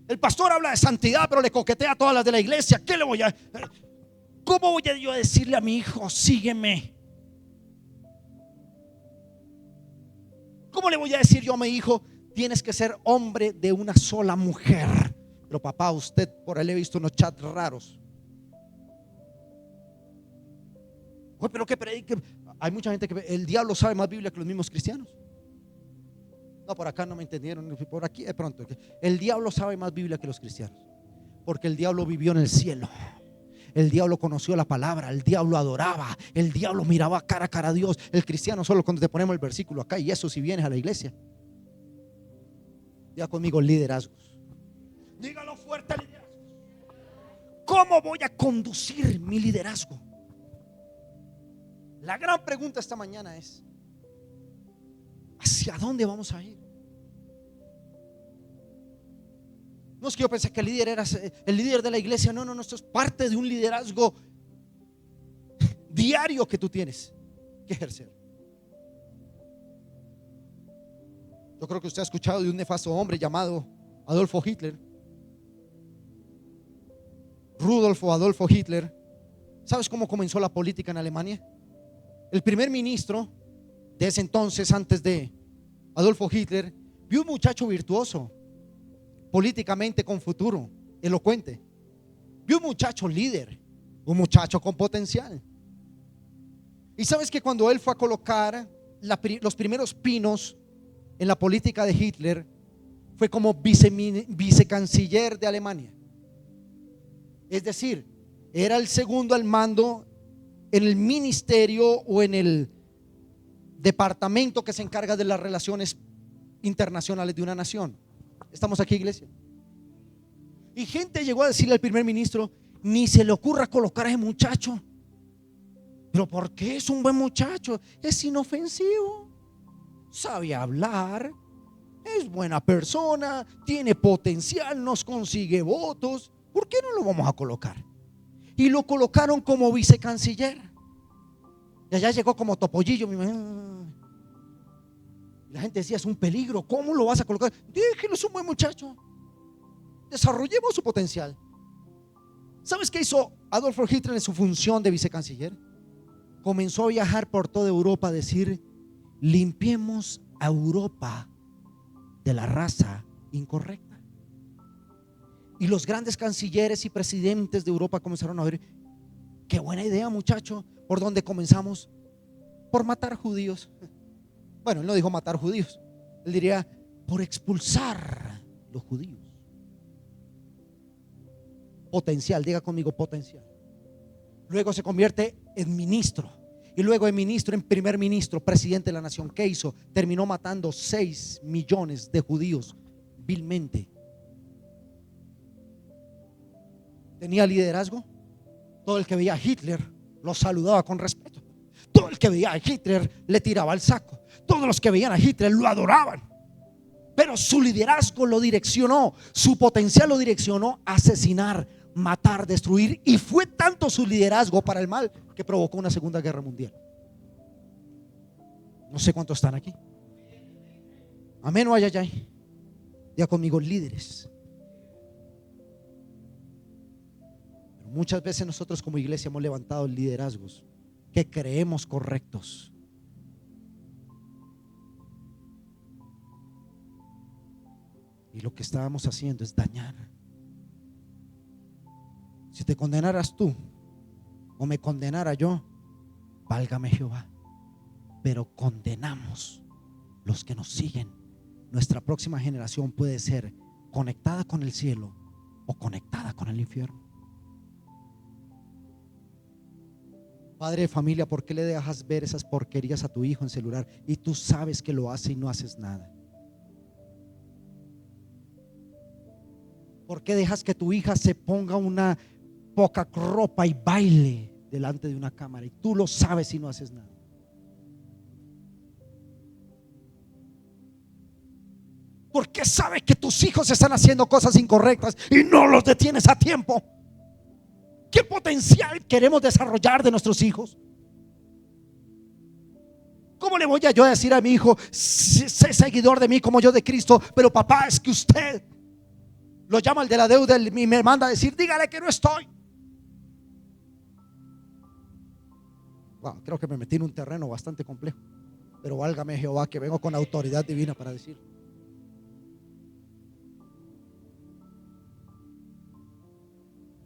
A: El pastor habla de santidad pero le coquetea a todas las de la iglesia. ¿Qué le voy a? ¿Cómo voy yo a decirle a mi hijo: sígueme? ¿Cómo le voy a decir yo a mi hijo: tienes que ser hombre de una sola mujer? Pero papá, usted, por ahí le he visto unos chats raros. Pero que predique. Hay mucha gente que el diablo sabe más Biblia que los mismos cristianos. No, por acá no me entendieron. Por aquí de pronto. El diablo sabe más Biblia que los cristianos. Porque el diablo vivió en el cielo. El diablo conoció la palabra. El diablo adoraba. El diablo miraba cara a cara a Dios. El cristiano solo cuando te ponemos el versículo acá. Y eso si vienes a la iglesia. Diga conmigo: liderazgos. Dígalo fuerte: liderazgos. ¿Cómo voy a conducir mi liderazgo? La gran pregunta esta mañana es: ¿hacia dónde vamos a ir? No es que yo pensé que el líder era el líder de la iglesia. No, esto es parte de un liderazgo diario que tú tienes que ejercer. Yo creo que usted ha escuchado de un nefasto hombre llamado Adolfo Hitler. Adolfo Hitler. ¿Sabes cómo comenzó la política en Alemania? El primer ministro de ese entonces, antes de Adolfo Hitler, vio un muchacho virtuoso, políticamente con futuro, elocuente. Vio un muchacho líder, un muchacho con potencial. Y sabes que cuando él fue a colocar los primeros pinos en la política de Hitler, fue como vicecanciller de Alemania. Es decir, era el segundo al mando en el ministerio o en el departamento que se encarga de las relaciones internacionales de una nación. ¿Estamos aquí, iglesia? Y gente llegó a decirle al primer ministro: ni se le ocurra colocar a ese muchacho. ¿Pero por qué? Es un buen muchacho, es inofensivo, sabe hablar, es buena persona, tiene potencial, nos consigue votos. ¿Por qué no lo vamos a colocar? Y lo colocaron como vicecanciller. Y allá llegó como topollillo. La gente decía: es un peligro, ¿cómo lo vas a colocar? Déjelo, es un buen muchacho, desarrollemos su potencial. ¿Sabes qué hizo Adolf Hitler en su función de vicecanciller? Comenzó a viajar por toda Europa a decir: limpiemos a Europa de la raza incorrecta. Y los grandes cancilleres y presidentes de Europa comenzaron a ver: qué buena idea, muchacho. ¿Por dónde comenzamos? Por matar judíos. Bueno, él no dijo matar judíos, él diría por expulsar los judíos. Potencial, diga conmigo, potencial. Luego se convierte en ministro, y luego de ministro en primer ministro, presidente de la nación. ¿Qué hizo? Terminó matando 6 millones de judíos vilmente. ¿Tenía liderazgo? Todo el que veía a Hitler lo saludaba con respeto. Todo el que veía a Hitler le tiraba el saco. Todos los que veían a Hitler lo adoraban. Pero su liderazgo lo direccionó, su potencial lo direccionó a asesinar, matar, destruir. Y fue tanto su liderazgo para el mal que provocó una segunda guerra mundial. No sé cuántos están aquí. Amén o ayayay. Diga conmigo, líderes. Pero muchas veces nosotros como iglesia hemos levantado liderazgos que creemos correctos. Y lo que estábamos haciendo es dañar. Si te condenaras tú o me condenara yo, válgame Jehová. Pero condenamos los que nos siguen. Nuestra próxima generación puede ser conectada con el cielo o conectada con el infierno. Padre de familia, ¿por qué le dejas ver esas porquerías a tu hijo en celular y tú sabes que lo hace y no haces nada? ¿Por qué dejas que tu hija se ponga una poca ropa y baile delante de una cámara y tú lo sabes y no haces nada? ¿Por qué sabes que tus hijos están haciendo cosas incorrectas y no los detienes a tiempo? ¿Qué potencial queremos desarrollar de nuestros hijos? ¿Cómo le voy a yo decir a mi hijo: sé seguidor de mí como yo de Cristo? Pero papá, es que usted lo llama el de la deuda y me manda a decir: dígale que no estoy. Wow, creo que me metí en un terreno bastante complejo, pero válgame Jehová que vengo con autoridad divina para decir.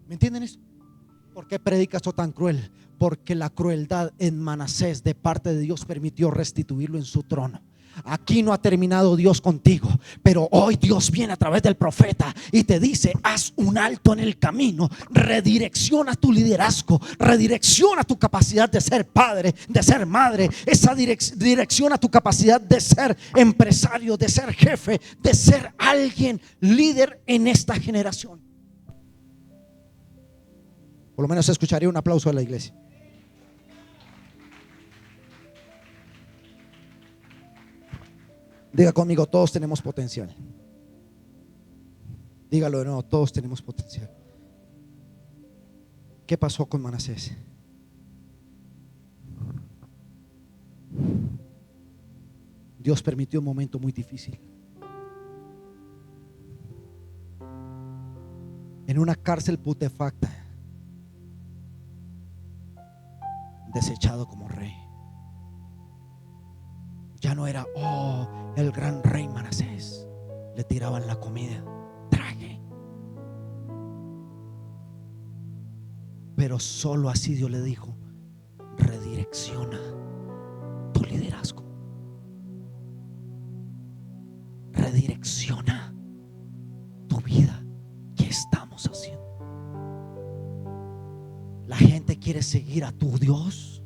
A: ¿Me entienden eso? ¿Por qué predica esto tan cruel? Porque la crueldad en Manasés de parte de Dios permitió restituirlo en su trono. Aquí no ha terminado Dios contigo, pero hoy Dios viene a través del profeta y te dice: haz un alto en el camino, redirecciona tu liderazgo, redirecciona tu capacidad de ser padre, de ser madre, esa direcciona tu capacidad de ser empresario, de ser jefe, de ser alguien líder en esta generación. Por lo menos escucharía un aplauso de la iglesia. Diga conmigo: todos tenemos potencial. Dígalo de nuevo: todos tenemos potencial. ¿Qué pasó con Manasés? Dios permitió un momento muy difícil. En una cárcel putefacta, desechado como rey. Ya no era el gran rey Manasés. Le tiraban la comida, trague. Pero solo así Dios le dijo: redirecciona tu liderazgo, redirecciona tu vida, ¿qué estamos haciendo? La gente quiere seguir a tu Dios.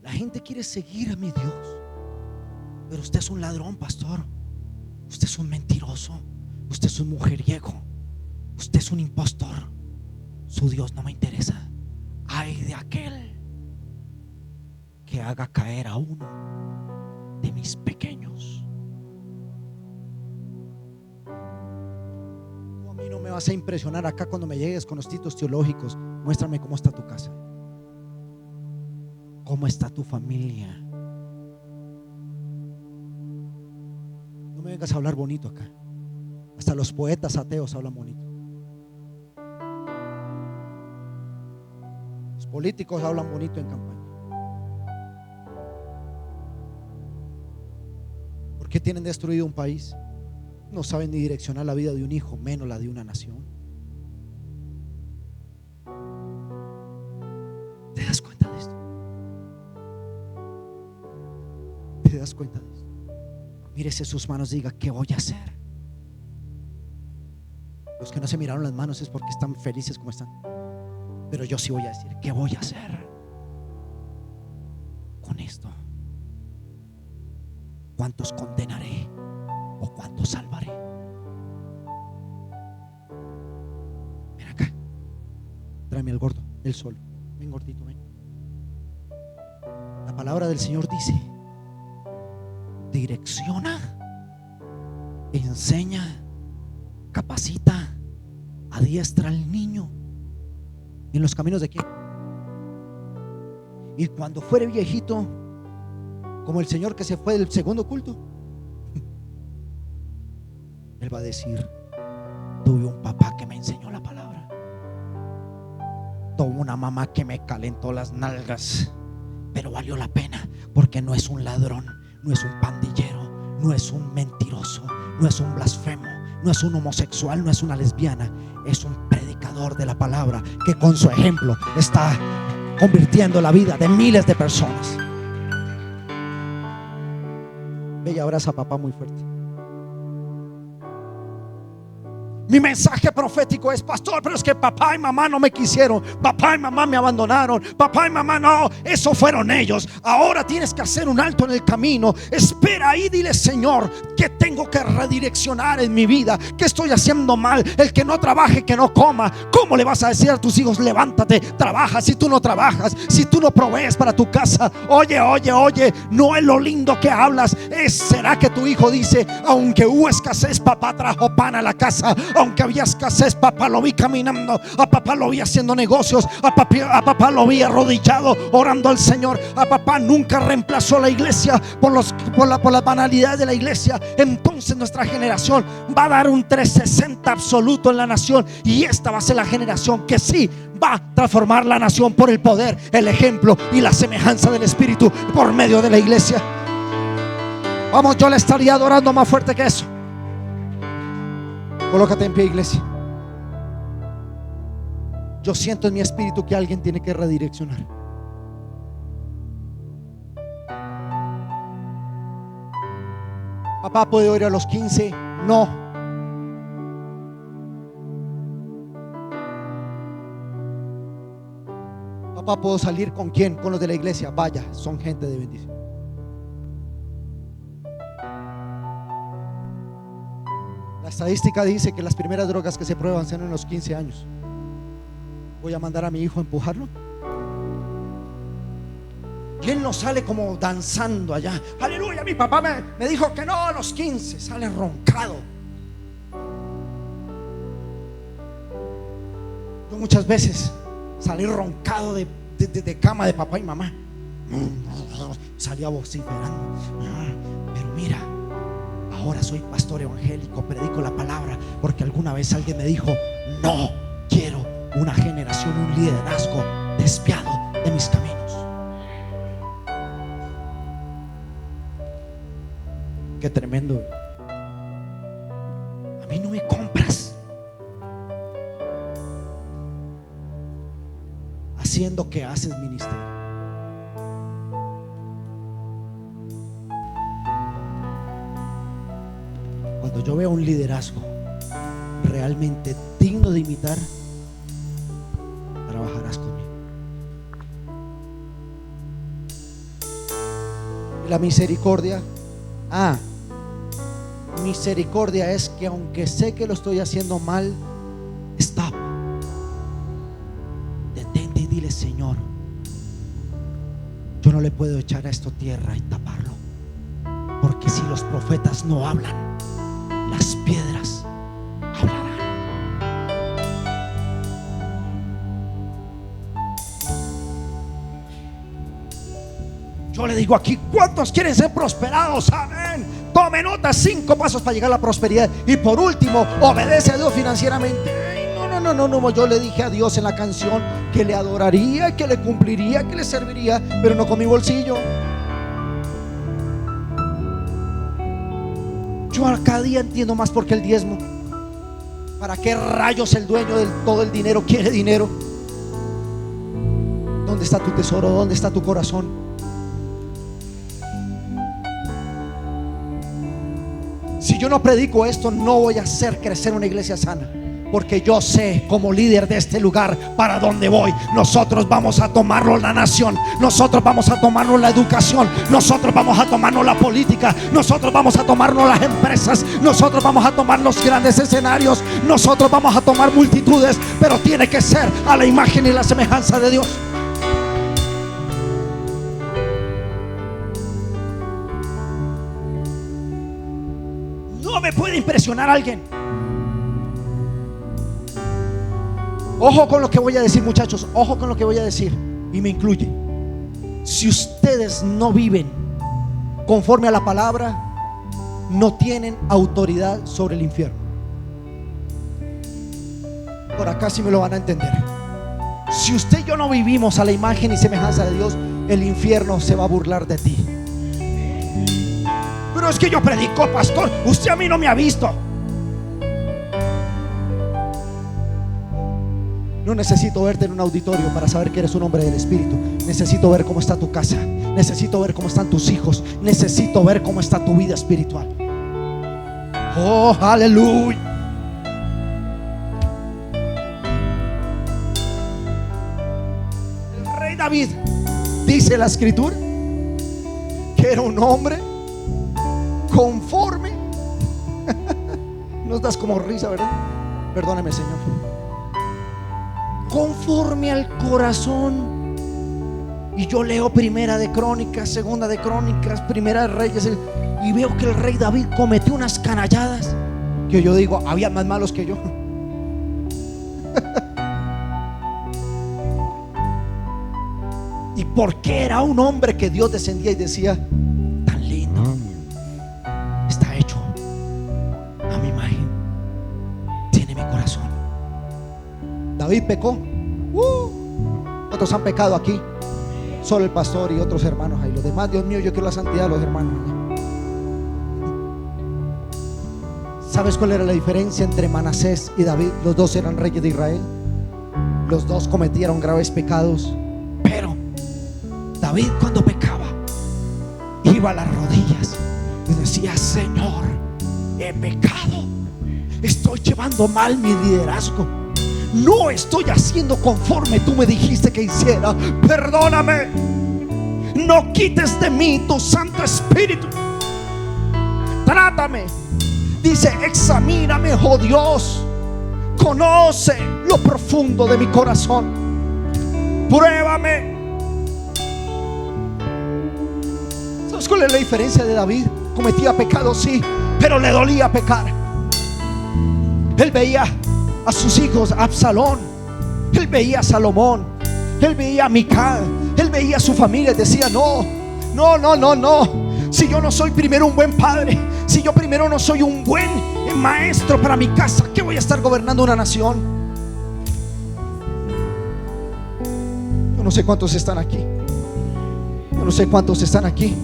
A: La gente quiere seguir a mi Dios. Pero usted es un ladrón, pastor. Usted es un mentiroso. Usted es un mujeriego. Usted es un impostor. Su Dios no me interesa. Ay de aquel que haga caer a uno de mis pequeños. Tú a mí no me vas a impresionar acá cuando me llegues con los títulos teológicos. Muéstrame cómo está tu casa, cómo está tu familia. No me vengas a hablar bonito acá. Hasta los poetas ateos hablan bonito. Los políticos hablan bonito en campaña. ¿Por qué tienen destruido un país? No saben ni direccionar la vida de un hijo, menos la de una nación. ¿Te das cuenta de esto? ¿Te das cuenta de esto? Mírese sus manos y diga: ¿qué voy a hacer? Los que no se miraron las manos es porque están felices como están. Pero yo sí voy a decir: ¿qué voy a hacer con esto? ¿Cuántos condenaré o cuántos salvaré? Ven acá, tráeme al gordo, él solo. Ven, gordito, ven. La palabra del Señor dice: direcciona, enseña, capacita, adiestra al niño en los caminos de quién. Y cuando fuere viejito, como el señor que se fue del segundo culto, él va a decir: tuve un papá que me enseñó la palabra, tuve una mamá que me calentó las nalgas, pero valió la pena, porque no es un ladrón, no es un pandillero, no es un mentiroso, no es un blasfemo, no es un homosexual, no es una lesbiana, es un predicador de la palabra que con su ejemplo está convirtiendo la vida de miles de personas. Ve y abraza a papá muy fuerte. Mi mensaje profético es: pastor, pero es que papá y mamá no me quisieron, papá y mamá me abandonaron, papá y mamá no, eso fueron ellos. Ahora tienes que hacer un alto en el camino. Espera ahí, dile: Señor, ¿qué tengo que redireccionar en mi vida? ¿Qué estoy haciendo mal? El que no trabaje, que no coma. ¿Cómo le vas a decir a tus hijos: levántate, trabaja, si tú no trabajas, si tú no provees para tu casa? Oye, no es lo lindo que hablas, será que tu hijo dice: aunque hubo escasez, papá trajo pan a la casa. Aunque había escasez, papá lo vi caminando, a papá lo vi haciendo negocios, a papá lo vi arrodillado orando al Señor. A papá nunca reemplazó la iglesia por las banalidades de la iglesia. Entonces nuestra generación va a dar un 360 absoluto en la nación, y esta va a ser la generación que sí va a transformar la nación por el poder, el ejemplo y la semejanza del Espíritu por medio de la iglesia. Vamos, yo le estaría adorando más fuerte que eso. Colócate en pie, iglesia. Yo siento en mi espíritu que alguien tiene que redireccionar. Papá, ¿puedo ir a los 15? No. Papá, ¿puedo salir con quién? Con los de la iglesia. Vaya, son gente de bendición. La estadística dice que las primeras drogas que se prueban son en los 15 años. ¿Voy a mandar a mi hijo a empujarlo? Y él no sale como danzando allá. Aleluya, mi papá me dijo que no a los 15. Sale roncado. Yo muchas veces salí roncado de cama de papá y mamá. Salía vociferando. Pero mira, ahora soy pastor evangélico, predico la palabra, porque alguna vez alguien me dijo: no quiero una generación, un liderazgo desviado de mis caminos. Qué tremendo. A mí no me compras haciendo que haces ministerio. Cuando yo veo un liderazgo realmente digno de imitar, trabajarás conmigo. La misericordia, misericordia es que aunque sé que lo estoy haciendo mal, stop, detente y dile: Señor, yo no le puedo echar a esto tierra y taparlo, porque si los profetas no hablan, las piedras hablarán. Yo le digo aquí: ¿cuántos quieren ser prosperados? Amén. Tome nota: 5 pasos para llegar a la prosperidad. Y por último, obedece a Dios financieramente. No, yo le dije a Dios en la canción que le adoraría, que le cumpliría, que le serviría, pero no con mi bolsillo. Yo cada día entiendo más por qué el diezmo. ¿Para qué rayos el dueño de todo el dinero quiere dinero? ¿Dónde está tu tesoro? ¿Dónde está tu corazón? Si yo no predico esto, no voy a hacer crecer una iglesia sana, porque yo sé como líder de este lugar para dónde voy. Nosotros vamos a tomarnos la nación, nosotros vamos a tomarnos la educación, nosotros vamos a tomarnos la política, nosotros vamos a tomarnos las empresas, nosotros vamos a tomar los grandes escenarios, nosotros vamos a tomar multitudes, pero tiene que ser a la imagen y la semejanza de Dios. No me puede impresionar a alguien. Ojo con lo que voy a decir, muchachos. Ojo con lo que voy a decir, y me incluye. Si ustedes no viven conforme a la palabra, no tienen autoridad sobre el infierno. Por acá sí me lo van a entender. Si usted y yo no vivimos a la imagen y semejanza de Dios, el infierno se va a burlar de ti. Pero es que yo predico, pastor, usted a mí no me ha visto. No necesito verte en un auditorio para saber que eres un hombre del Espíritu. Necesito ver cómo está tu casa, necesito ver cómo están tus hijos, necesito ver cómo está tu vida espiritual. Oh, aleluya. El rey David, dice la escritura, que era un hombre conforme. Nos das como risa, ¿verdad? Perdóneme, Señor. Conforme al corazón. Y yo leo Primera de Crónicas, Segunda de Crónicas, Primera de Reyes, y veo que el rey David cometió unas canalladas que yo digo, había más malos que yo. Y porque era un hombre que Dios descendía y decía: tan lindo, está hecho a mi imagen, tiene mi corazón. David pecó. Otros han pecado aquí, solo el pastor y otros hermanos ahí. Los demás, Dios mío, yo quiero la santidad de los hermanos. ¿Sabes cuál era la diferencia entre Manasés y David? Los dos eran reyes de Israel, los dos cometieron graves pecados, pero David, cuando pecaba, iba a las rodillas y decía: Señor, he pecado, estoy llevando mal mi liderazgo, no estoy haciendo conforme tú me dijiste que hiciera, perdóname, no quites de mí tu Santo Espíritu, trátame. Dice: examíname, oh Dios, conoce lo profundo de mi corazón, pruébame. ¿Sabes cuál es la diferencia de David? Cometía pecado, sí, pero le dolía pecar. Él veía a sus hijos, a Absalón, él veía a Salomón, él veía a Mical, él veía a su familia y decía: no. Si yo no soy primero un buen padre, si yo primero no soy un buen maestro para mi casa, ¿qué voy a estar gobernando una nación? Yo no sé cuántos están aquí. Yo no sé cuántos están aquí.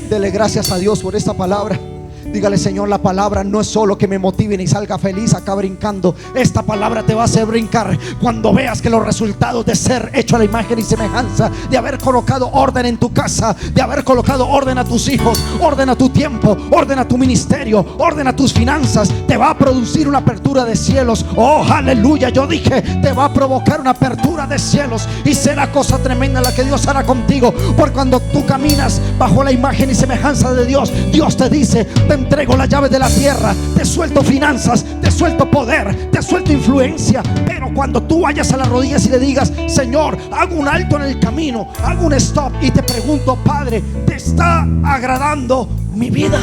A: Dele gracias a Dios por esta palabra. Dígale: Señor, la palabra no es solo que me motive ni salga feliz acá brincando. Esta palabra te va a hacer brincar cuando veas que los resultados de ser hecho a la imagen y semejanza, de haber colocado orden en tu casa, de haber colocado orden a tus hijos, orden a tu tiempo, orden a tu ministerio, orden a tus finanzas, te va a producir una apertura de cielos. Oh, aleluya. Yo dije, te va a provocar una apertura de cielos, y será cosa tremenda la que Dios hará contigo. Porque cuando tú caminas bajo la imagen y semejanza de Dios, Dios te dice: te entrego las llaves de la tierra, te suelto finanzas, te suelto poder, te suelto influencia. Pero cuando tú vayas a las rodillas y le digas: Señor, hago un alto en el camino, hago un stop y te pregunto: Padre, ¿te está agradando mi vida?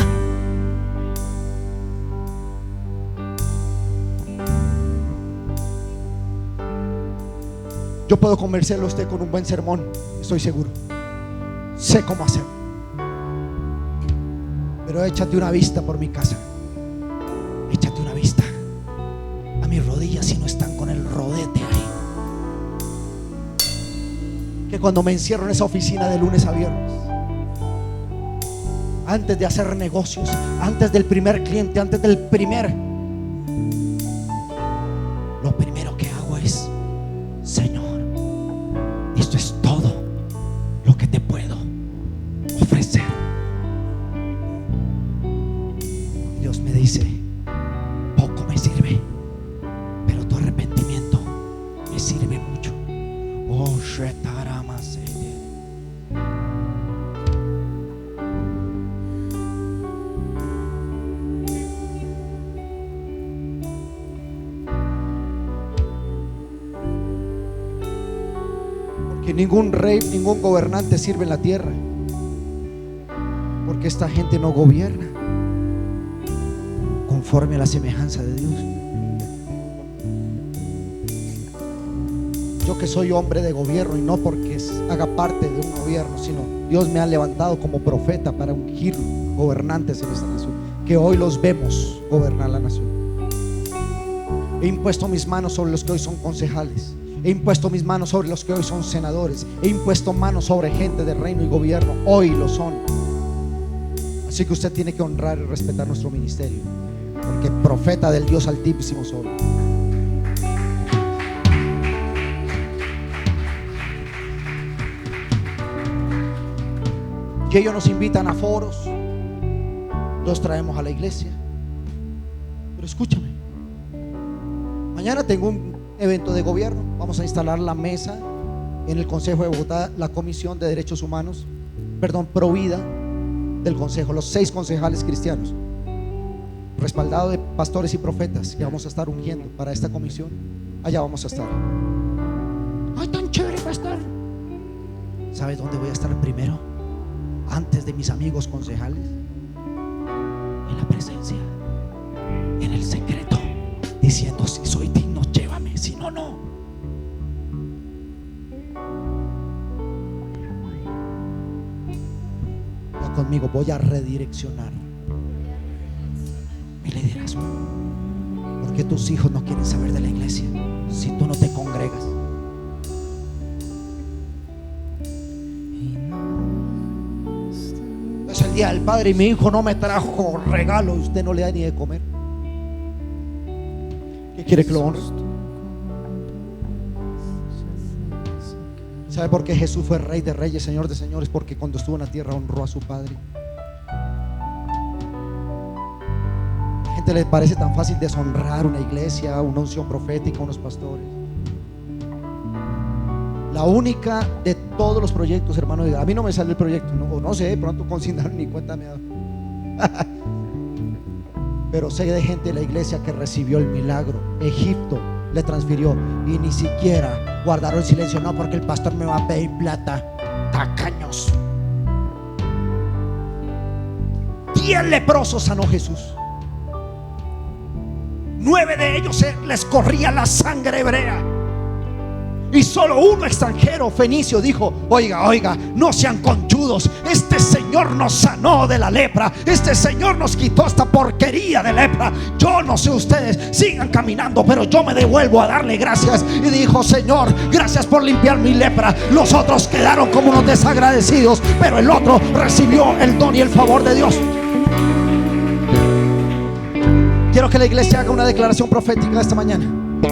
A: Yo puedo convencerlo a usted con un buen sermón, estoy seguro. Sé cómo hacerlo. Pero échate una vista por mi casa. Échate una vista a mis rodillas si no están con el rodete ahí. Que cuando me encierro en esa oficina de lunes a viernes, antes de hacer negocios, antes del primer cliente, antes del primer, lo primero que hago es: Señor, esto es todo lo que te puedo ofrecer. Dios me dice: poco me sirve, pero tu arrepentimiento me sirve mucho. Oh, porque ningún rey, ningún gobernante sirve en la tierra, porque esta gente no gobierna conforme a la semejanza de Dios. Yo que soy hombre de gobierno, y no porque haga parte de un gobierno, sino Dios me ha levantado como profeta para ungir gobernantes en esta nación, que hoy los vemos gobernar la nación. He impuesto mis manos sobre los que hoy son concejales, he impuesto mis manos sobre los que hoy son senadores, he impuesto manos sobre gente de reino y gobierno, hoy lo son. Así que usted tiene que honrar y respetar nuestro ministerio, porque profeta del Dios Altísimo soy. Y ellos nos invitan a foros, los traemos a la iglesia. Pero escúchame, mañana tengo un evento de gobierno. Vamos a instalar la mesa en el Consejo de Bogotá, la Comisión de Derechos Humanos, Provida del Consejo, los 6 concejales cristianos, respaldado de pastores y profetas que vamos a estar ungiendo para esta comisión. Allá vamos a estar. Ay, tan chévere va a estar. ¿Sabes dónde voy a estar primero? Antes de mis amigos concejales, en la presencia, en el secreto, diciendo: si soy digno, llévame, si no, no. Ya conmigo, voy a redireccionar mi liderazgo, porque tus hijos no quieren saber de la iglesia si tú no te congregas. Es el día del padre y mi hijo no me trajo regalo y usted no le da ni de comer. ¿Qué quiere que lo honre? ¿Sabe por qué Jesús fue Rey de Reyes, Señor de Señores? Porque cuando estuvo en la tierra honró a su Padre. A la gente le parece tan fácil deshonrar una iglesia, una unción profética, unos pastores. La única de todos los proyectos, hermano, a mí no me sale el proyecto, no sé, pronto consignar ni cuenta me da. Pero sé de gente de la iglesia que recibió el milagro. Egipto le transfirió y ni siquiera guardaron silencio. No, porque el pastor me va a pedir plata. Tacaños. 10 leprosos sanó Jesús. 9 de ellos les corría la sangre hebrea, y solo uno extranjero, fenicio, dijo: oiga, no sean conchudos. Este Señor nos sanó de la lepra. Este Señor nos quitó esta porquería de lepra. Yo no sé ustedes, sigan caminando, pero yo me devuelvo a darle gracias. Y dijo: Señor, gracias por limpiar mi lepra. Los otros quedaron como unos desagradecidos, pero el otro recibió el don y el favor de Dios. Quiero que la iglesia haga una declaración profética esta mañana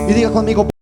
A: y diga conmigo: